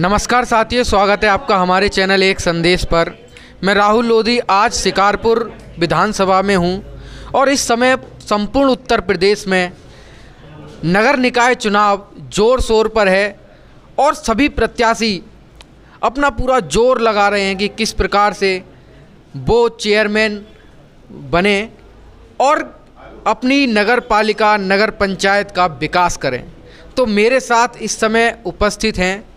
नमस्कार साथियों, स्वागत है आपका हमारे चैनल एक संदेश पर। मैं राहुल लोधी आज शिकारपुर विधानसभा में हूं और इस समय संपूर्ण उत्तर प्रदेश में नगर निकाय चुनाव जोर शोर पर है और सभी प्रत्याशी अपना पूरा जोर लगा रहे हैं कि किस प्रकार से वो चेयरमैन बने और अपनी नगर पालिका नगर पंचायत का विकास करें। तो मेरे साथ इस समय उपस्थित हैं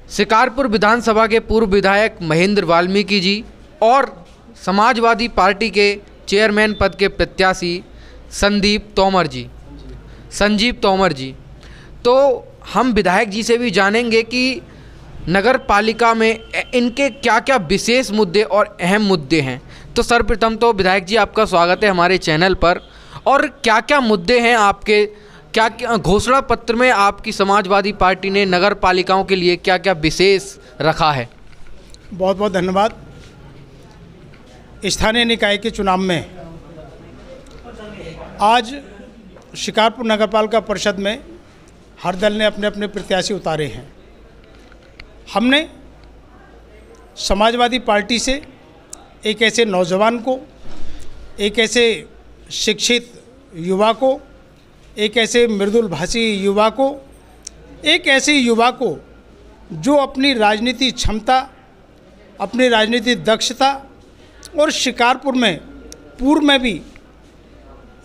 शिकारपुर विधानसभा के पूर्व विधायक महेंद्र वाल्मीकि जी और समाजवादी पार्टी के चेयरमैन पद के प्रत्याशी संजीव तोमर जी। तो हम विधायक जी से भी जानेंगे कि नगर पालिका में इनके क्या क्या विशेष मुद्दे और अहम मुद्दे हैं। तो सर्वप्रथम तो विधायक जी आपका स्वागत है हमारे चैनल पर। और क्या क्या मुद्दे हैं आपके, क्या क्या घोषणा पत्र में आपकी समाजवादी पार्टी ने नगर पालिकाओं के लिए क्या क्या विशेष रखा है? बहुत बहुत धन्यवाद। स्थानीय निकाय के चुनाव में आज शिकारपुर नगरपालिका परिषद में हर दल ने अपने अपने प्रत्याशी उतारे हैं। हमने समाजवादी पार्टी से एक ऐसे नौजवान को, एक ऐसे शिक्षित युवा को, एक ऐसे मृदुल भाषी युवा को, एक ऐसे युवा को जो अपनी राजनीति क्षमता, अपनी राजनीतिक दक्षता और शिकारपुर में पूर्व में भी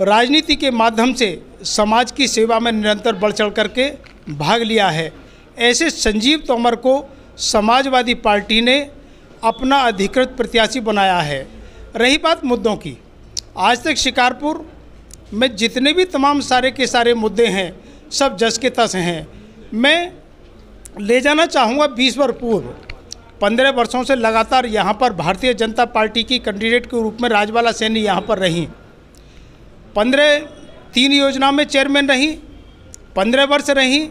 राजनीति के माध्यम से समाज की सेवा में निरंतर बढ़ चढ़ करके भाग लिया है, ऐसे संजीव तोमर को समाजवादी पार्टी ने अपना अधिकृत प्रत्याशी बनाया है। रही बात मुद्दों की, आज तक शिकारपुर में जितने भी तमाम सारे के सारे मुद्दे हैं सब जस के तस हैं। मैं ले जाना चाहूँगा 20 वर्ष पूर्व, 15 वर्षों से लगातार यहाँ पर भारतीय जनता पार्टी की कैंडिडेट के रूप में राजबाला सैनी यहाँ पर रहीं। 3 योजना में चेयरमैन रहीं, 15 वर्ष रहीं।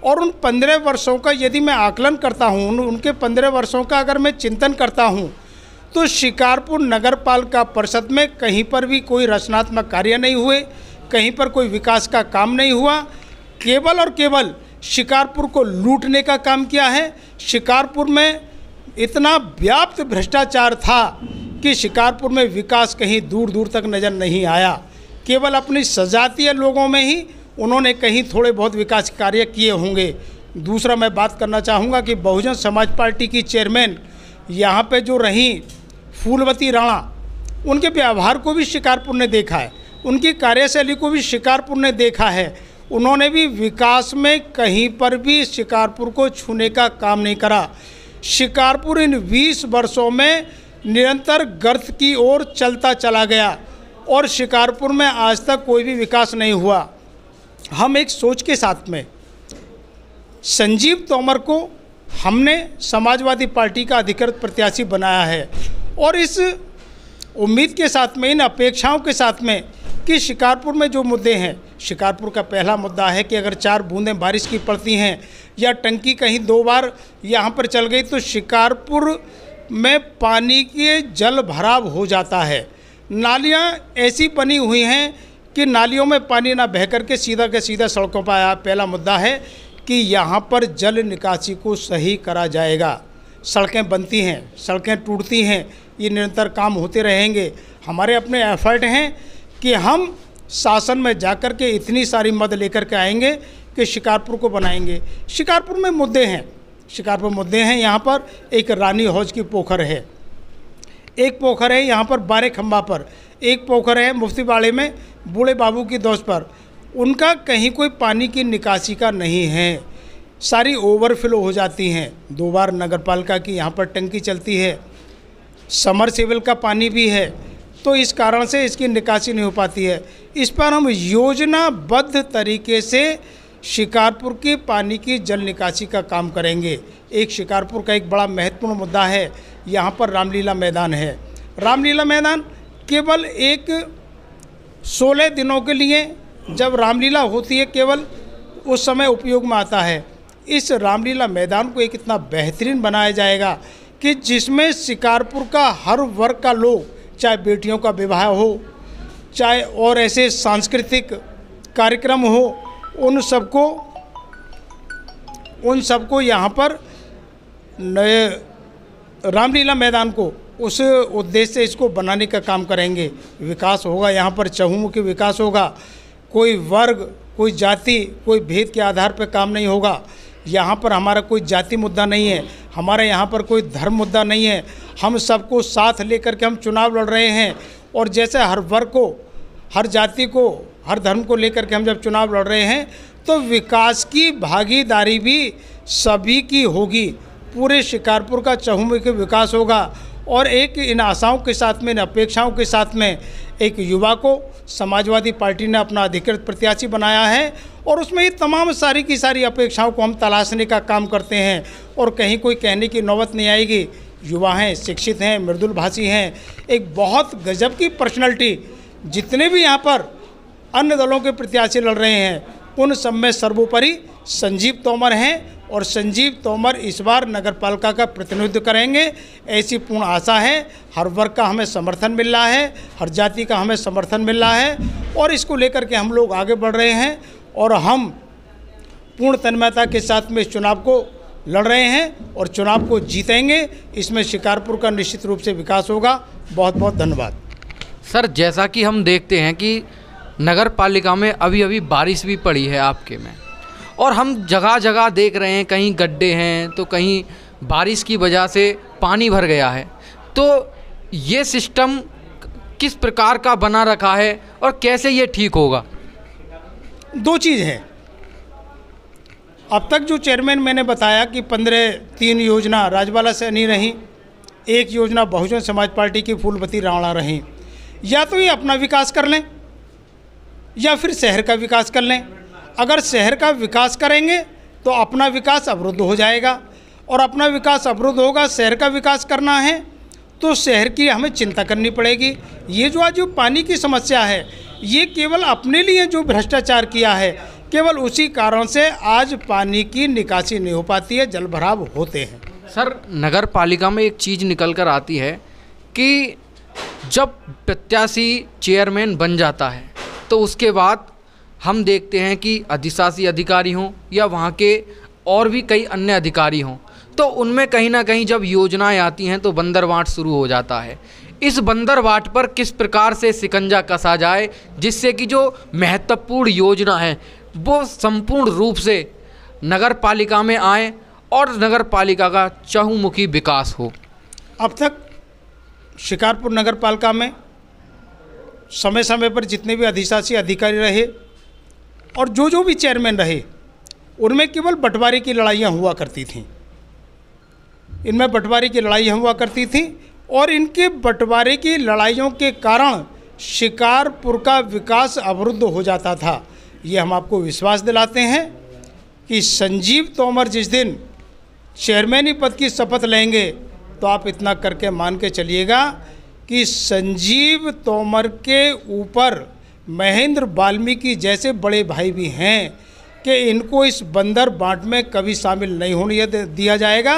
और उन 15 वर्षों का यदि मैं आकलन करता हूँ, उनके 15 वर्षों का अगर मैं चिंतन करता हूँ, तो शिकारपुर नगरपालिका परिषद में कहीं पर भी कोई रचनात्मक कार्य नहीं हुए, कहीं पर कोई विकास का काम नहीं हुआ। केवल और केवल शिकारपुर को लूटने का काम किया है। शिकारपुर में इतना व्याप्त भ्रष्टाचार था कि शिकारपुर में विकास कहीं दूर दूर तक नज़र नहीं आया। केवल अपनी सजातीय लोगों में ही उन्होंने कहीं थोड़े बहुत विकास कार्य किए होंगे। दूसरा मैं बात करना चाहूँगा कि बहुजन समाज पार्टी की चेयरमैन यहाँ पे जो रहीं फूलवती राणा, उनके व्यवहार को भी शिकारपुर ने देखा है, उनकी कार्यशैली को भी शिकारपुर ने देखा है। उन्होंने भी विकास में कहीं पर भी शिकारपुर को छूने का काम नहीं करा। शिकारपुर इन 20 वर्षों में निरंतर गर्त की ओर चलता चला गया और शिकारपुर में आज तक कोई भी विकास नहीं हुआ। हम एक सोच के साथ में संजीव तोमर को हमने समाजवादी पार्टी का अधिकृत प्रत्याशी बनाया है और इस उम्मीद के साथ में, इन अपेक्षाओं के साथ में कि शिकारपुर में जो मुद्दे हैं, शिकारपुर का पहला मुद्दा है कि अगर 4 बूंदें बारिश की पड़ती हैं या टंकी कहीं 2 बार यहाँ पर चल गई तो शिकारपुर में पानी के जल भराव हो जाता है। नालियाँ ऐसी बनी हुई हैं कि नालियों में पानी ना बह करके सीधा के सीधा सड़कों पर आया। पहला मुद्दा है कि यहाँ पर जल निकासी को सही करा जाएगा। सड़कें बनती हैं, सड़कें टूटती हैं, ये निरंतर काम होते रहेंगे। हमारे अपने एफर्ट हैं कि हम शासन में जाकर के इतनी सारी मदद लेकर के आएंगे कि शिकारपुर को बनाएंगे। शिकारपुर में मुद्दे हैं, शिकारपुर मुद्दे हैं। यहाँ पर एक रानी हौज की पोखर है, एक पोखर है यहाँ पर बारे खंबा पर, एक पोखर है मुफ्तीबाड़े में बूढ़े बाबू की दोस्त पर। उनका कहीं कोई पानी की निकासी का नहीं है, सारी ओवरफ्लो हो जाती हैं। 2 बार नगरपालिका की यहाँ पर टंकी चलती है, समरसेबल का पानी भी है, तो इस कारण से इसकी निकासी नहीं हो पाती है। इस पर हम योजनाबद्ध तरीके से शिकारपुर की पानी की जल निकासी का काम करेंगे। एक शिकारपुर का एक बड़ा महत्वपूर्ण मुद्दा है, यहाँ पर रामलीला मैदान है। रामलीला मैदान केवल एक 16 दिनों के लिए जब रामलीला होती है केवल उस समय उपयोग में आता है। इस रामलीला मैदान को एक इतना बेहतरीन बनाया जाएगा कि जिसमें शिकारपुर का हर वर्ग का लोग, चाहे बेटियों का विवाह हो, चाहे और ऐसे सांस्कृतिक कार्यक्रम हो, उन सबको उन सबको यहाँ पर नए रामलीला मैदान को उस उद्देश्य से इसको बनाने का काम करेंगे। विकास होगा, यहाँ पर चहुमुखी विकास होगा। कोई वर्ग, कोई जाति, कोई भेद के आधार पर काम नहीं होगा। यहाँ पर हमारा कोई जाति मुद्दा नहीं है, हमारे यहाँ पर कोई धर्म मुद्दा नहीं है। हम सबको साथ लेकर के हम चुनाव लड़ रहे हैं। और जैसे हर वर्ग को, हर जाति को, हर धर्म को लेकर के हम जब चुनाव लड़ रहे हैं तो विकास की भागीदारी भी सभी की होगी। पूरे शिकारपुर का चहुमुखी विकास होगा। और एक इन आशाओं के साथ में, इन अपेक्षाओं के साथ में एक युवा को समाजवादी पार्टी ने अपना अधिकृत प्रत्याशी बनाया है और उसमें ये तमाम सारी की सारी अपेक्षाओं को हम तलाशने का काम करते हैं। और कहीं कोई कहने की नौबत नहीं आएगी। युवा हैं, शिक्षित हैं, मृदुल भाषी हैं, एक बहुत गजब की पर्सनैलिटी। जितने भी यहाँ पर अन्य दलों के प्रत्याशी लड़ रहे हैं उन सब में सर्वोपरि संजीव तोमर हैं और संजीव तोमर इस बार नगरपालिका का प्रतिनिधित्व करेंगे, ऐसी पूर्ण आशा है। हर वर्ग का हमें समर्थन मिल रहा है, हर जाति का हमें समर्थन मिल रहा है और इसको लेकर के हम लोग आगे बढ़ रहे हैं और हम पूर्ण तन्मयता के साथ में इस चुनाव को लड़ रहे हैं और चुनाव को जीतेंगे। इसमें शिकारपुर का निश्चित रूप से विकास होगा। बहुत बहुत धन्यवाद। सर, जैसा कि हम देखते हैं कि नगर पालिका में अभी अभी बारिश भी पड़ी है आपके में, और हम जगह जगह देख रहे हैं, कहीं गड्ढे हैं तो कहीं बारिश की वजह से पानी भर गया है। तो ये सिस्टम किस प्रकार का बना रखा है और कैसे ये ठीक होगा? दो चीज़ है। अब तक जो चेयरमैन मैंने बताया कि 15-3 योजना राजबाला से नहीं रही, एक योजना बहुजन समाज पार्टी की फूलवती राणा रही। या तो ये अपना विकास कर लें या फिर शहर का विकास कर लें। अगर शहर का विकास करेंगे तो अपना विकास अवरुद्ध हो जाएगा और अपना विकास अवरुद्ध होगा। शहर का विकास करना है तो शहर की हमें चिंता करनी पड़ेगी। ये जो आज जो पानी की समस्या है ये केवल अपने लिए जो भ्रष्टाचार किया है, केवल उसी कारण से आज पानी की निकासी नहीं हो पाती है, जल भराव होते हैं। सर, नगर पालिका में एक चीज़ निकल कर आती है कि जब प्रत्याशी चेयरमैन बन जाता है तो उसके बाद हम देखते हैं कि अधिशासी अधिकारी हों या वहाँ के और भी कई अन्य अधिकारी हों, तो उनमें कहीं ना कहीं जब योजनाएं आती हैं तो बंदरवांट शुरू हो जाता है। इस बंदरवांट पर किस प्रकार से शिकंजा कसा जाए जिससे कि जो महत्वपूर्ण योजना है वो संपूर्ण रूप से नगर पालिका में आए और नगर पालिका का चहुमुखी विकास हो? अब तक शिकारपुर नगर पालिका में समय समय पर जितने भी अधिशासी अधिकारी रहे और जो भी चेयरमैन रहे उनमें केवल बंटवारे की लड़ाइयाँ हुआ करती थीं। इनमें बंटवारे की लड़ाइयाँ हुआ करती थी और इनके बंटवारे की लड़ाइयों के कारण शिकारपुर का विकास अवरुद्ध हो जाता था। ये हम आपको विश्वास दिलाते हैं कि संजीव तोमर जिस दिन चेयरमैनी पद की शपथ लेंगे तो आप इतना करके मान के चलिएगा कि संजीव तोमर के ऊपर महेंद्र वाल्मीकि जैसे बड़े भाई भी हैं कि इनको इस बंदर बांट में कभी शामिल नहीं होने दिया जाएगा।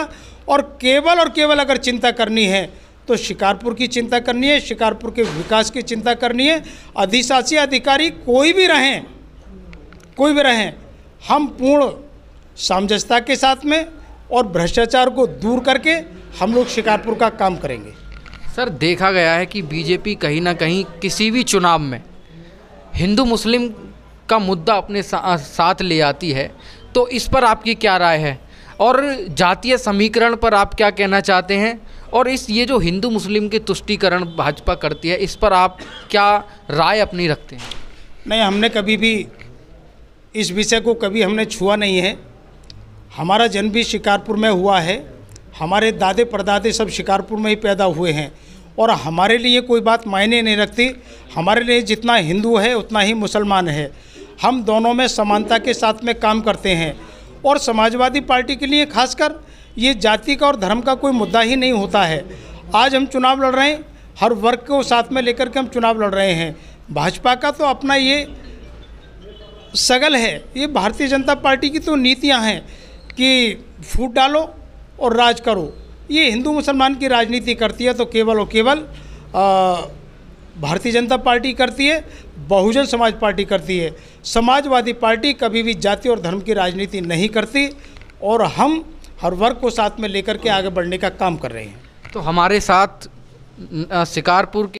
और केवल अगर चिंता करनी है तो शिकारपुर की चिंता करनी है, शिकारपुर के विकास की चिंता करनी है। अधिशासी अधिकारी कोई भी रहें, हम पूर्ण सामंजस्यता के साथ में और भ्रष्टाचार को दूर करके हम लोग शिकारपुर का काम करेंगे। सर, देखा गया है कि बीजेपी कहीं ना कहीं किसी भी चुनाव में हिंदू मुस्लिम का मुद्दा अपने साथ ले आती है, तो इस पर आपकी क्या राय है और जातीय समीकरण पर आप क्या कहना चाहते हैं? और ये जो हिंदू मुस्लिम के तुष्टीकरण भाजपा करती है इस पर आप क्या राय अपनी रखते हैं? नहीं, हमने कभी भी इस विषय को कभी हमने छुआ नहीं है। हमारा जन्म भी शिकारपुर में हुआ है, हमारे दादे परदादे सब शिकारपुर में ही पैदा हुए हैं और हमारे लिए कोई बात मायने नहीं रखती। हमारे लिए जितना हिंदू है उतना ही मुसलमान है। हम दोनों में समानता के साथ में काम करते हैं और समाजवादी पार्टी के लिए खासकर ये जाति का और धर्म का कोई मुद्दा ही नहीं होता है। आज हम चुनाव लड़ रहे हैं, हर वर्ग को साथ में लेकर के हम चुनाव लड़ रहे हैं। भाजपा का तो अपना ये सगल है, ये भारतीय जनता पार्टी की तो नीतियां हैं कि फूट डालो और राज करो। ये हिंदू मुसलमान की राजनीति करती है तो केवल और केवल भारतीय जनता पार्टी करती है, बहुजन समाज पार्टी करती है। समाजवादी पार्टी कभी भी जाति और धर्म की राजनीति नहीं करती और हम हर वर्ग को साथ में लेकर के आगे बढ़ने का काम कर रहे हैं। तो हमारे साथ शिकारपुर